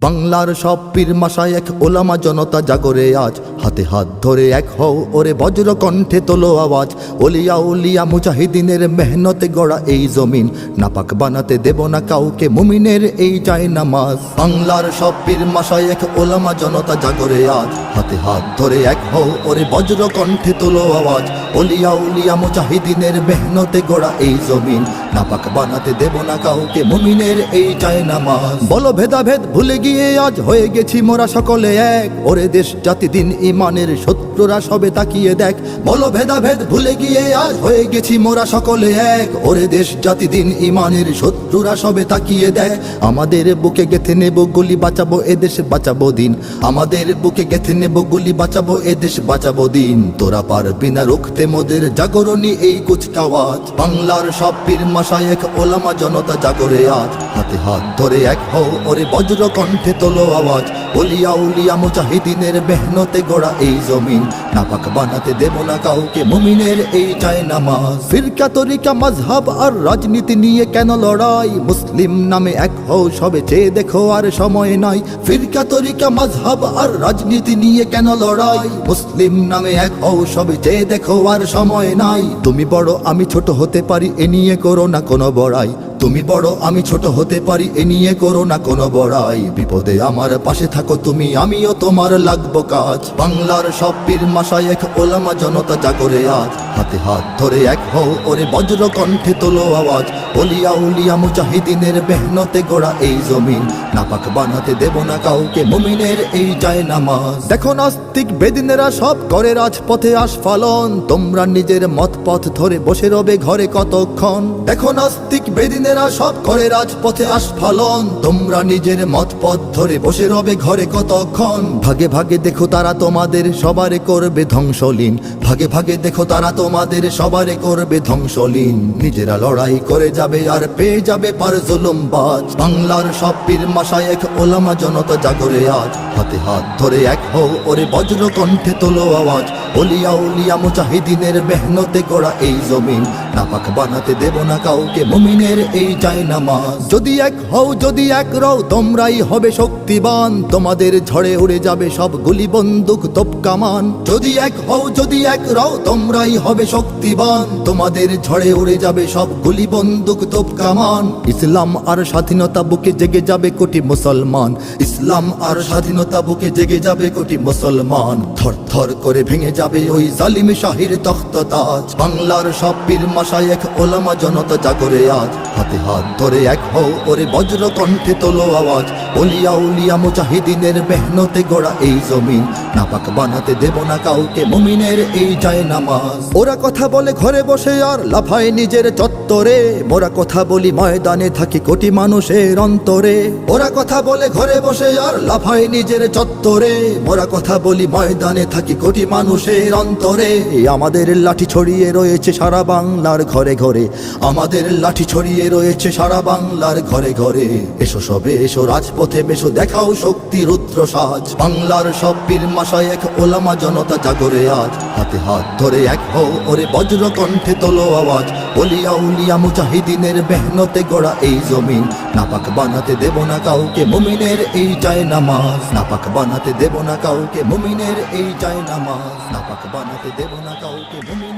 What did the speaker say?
বাংলার সব পীর মাশায়েখ ওলামা জনতা জাগরে আজ, হাতে হাত ধরে এক হও ওরে বজ্র কণ্ঠে তোলো আওয়াজ। ওলিয়া উলিয়া মুজাহিদিনের মেহনতে গড়া এই জমিন, নাপাক বানাতে দেব না কাউকে মুমিনের এই চাই নামাজ। বাংলার সব পীর মাশায়েখ ওলামা জনতা জাগরে আজ, হাতে হাত ধরে এক হও ওরে বজ্র কণ্ঠে তোলো আওয়াজ। ওলিয়া উলিয়া মুজাহিদিনের মেহনতে গড়া এই জমিন, নাপাক বানাতে দেব না কাউকে মুমিনের এই চাই নামাজ। বলো ভেদাভেদ ভুলে গিয়ে আজ হয়ে গেছি মোরা সকলে এক, ওরে দেশ জাতি দিন ইমানের শত্রুরা সবে তাকিয়ে দেখ। বলো ভেদাভেদ ভুলে গিয়ে আজ হয়ে গেছি মোরা সকলে এক, ওরে দেশ জাতি দিন ইমানের শত্রুরা সবে তাকিয়ে দেখ। আমাদের বুকে গেথে নেব গুলি, বাঁচাবো এদেশ বাঁচাবো দিন। আমাদের বুকে গেথে নেব গুলি, বাঁচাবো এদেশ বাঁচাবো দিন। তোরা পারবি না রুখতে মোদের জাগরণী এই কুচকাওয়াজ। বাংলার সব পীর মাশায়েখ ওলামা জনতা জাগরে আজ, হাতে হাত ধরে এক হও ওরে বজ্র কণ্ঠে তোলো আওয়াজ। ওলিয়া উলিয়া মুজাহিদিনের মেহনতে গড়া এই জমিন, নাপাক বানাতে দেব না কাউকে মুমিনের এই চাই নামাজ। ফিরকা তরিকা মাযহাব আর রাজনীতি নিয়ে কেন লড়াই, মুসলিম নামে এক হও সবে চেয়ে দেখো আর সময় নাই। ফিরকা তরিকা মাযহাব আর রাজনীতি নিয়ে কেন লড়াই, মুসলিম নামে এক হও সবে চেয়ে দেখো আর সময় নাই। তুমি বড় আমি ছোট হতে পারি এ নিয়ে করো না কোনো বড়াই, তুমি বড় আমি ছোট হতে পারি এ নিয়ে করো না কোনো বড়াই। বিপদে আমার পাশে থাকো তুমি, আমিও তোমার লাগবো কাজ। বাংলার সব পীর মাশায়েখ ওলামা জনতা জাগরে আজ, হাতে হাত ধরে এক হও ওরে বজ্র কণ্ঠে তোলো আওয়াজ। ওলিয়া উলিয়া মুজাহিদিনের মেহনতে গড়া এই জমিন, নাপাক বানাতে দেব না কাউকে মুমিনের এই চাই নামাজ। দেখো নাস্তিক বেদিনেরা সব করে রাজপথে আস্ফালন, তোমরা নিজের মত পথ ধরে বসে রবে ঘরে কতক্ষণ। দেখো নাস্তিক বেদিনেরা সব করে রাজপথে আস্ফালন, তোমরা নিজের মত পথ ধরে বসে রবে ঘরে কতক্ষণ। ভাগে ভাগে দেখো তারা তোমাদের সবারে করবে ধ্বংসলীন, ভাগে ভাগে দেখো তারা তোমাদের সবারে করবে ধ্বংসলীন। নিজেরা লড়াই করে যাবে আর পেয়ে যাবে পার জুলুমবাজ। বাংলার সব পীর মাশায়েখ ওলামা জনতা জাগরে আজ, হাতে হাত ধরে এক হও ওরে বজ্র কণ্ঠে তোলো আওয়াজ। ওলিয়া উলিয়া মুজাহিদিনের মেহনতে গড়া এই জমিন, নাপাক বানাতে দেব না কাউকে মুমিনের এই চাই নামাজ। যদি এক হও যদি এক রও তোমরাই হবে শক্তিবান, তোমাদের ঝড়ে উড়ে যাবে সব গুলি বন্দুক তোপ কামান। যদি এক হও যদি এক রও তোমরাই হবে শক্তিবান, তোমাদের ঝড়ে উড়ে যাবে সব গুলি বন্দুক তোপ কামান। ইসলাম আর স্বাধীনতা বুকে জেগে যাবে কোটি মুসলমান, ইসলাম আর স্বাধীনতা বুকে জেগে যাবে কোটি মুসলমান। থর থর করে ভেঙে যাবে ওই জালিম শাহির তখ্ত তাজ। বাংলার সব পীর মাশায়েখ ওলামা জনতা জাগরে আজ, হাতে হাত ধরে এক হও ওরে বজ্র কণ্ঠে তোলো আওয়াজ। ওলিয়া উলিয়া মুজাহিদিনের মেহনতে গড়া এই জমিন, নাপাক বানাতে দেব না কাউকে মুমিনের এই চাই নামাজ। ওরা কথা বলে ঘরে বসে আর লাফায় নিজের চত্বরে, মোরা কথা বলি ময়দানে থাকি কোটি মানুষের অন্তরে। ওরা কথা বলে ঘরে বসে আর লাফায় নিজের চত্বরে, মোরা কথা বলি ময়দানে থাকি কোটি মানুষের অন্তরে। আমাদের লাঠি ছড়িয়ে রয়েছে সারা বাংলার ঘরে ঘরে, আমাদের লাঠি ছড়িয়ে রয়েছে সারা বাংলার ঘরে ঘরে। এসো সবে এসো রাজপথে বেশো দেখাও শক্তি রুদ্র সাজ। বাংলার সব পীর মাশায়েখ ওলামা জনতা জাগরে আজ, হাতে হাত ধরে এক হও ওরে বজ্র কণ্ঠে তোলো আওয়াজ। ওলিয়া উলিয়া মুজাহিদিনের মেহনতে গড়া এই জমিন, নাপাক বানাতে দেব না কাউকে মুমিনের এই চাই নামাজ। নাপাক বানাতে দেব না কাউকে মুমিনের এই চাই নামাজ, নাপাক বানাতে দেব না কাউকে মুমিনের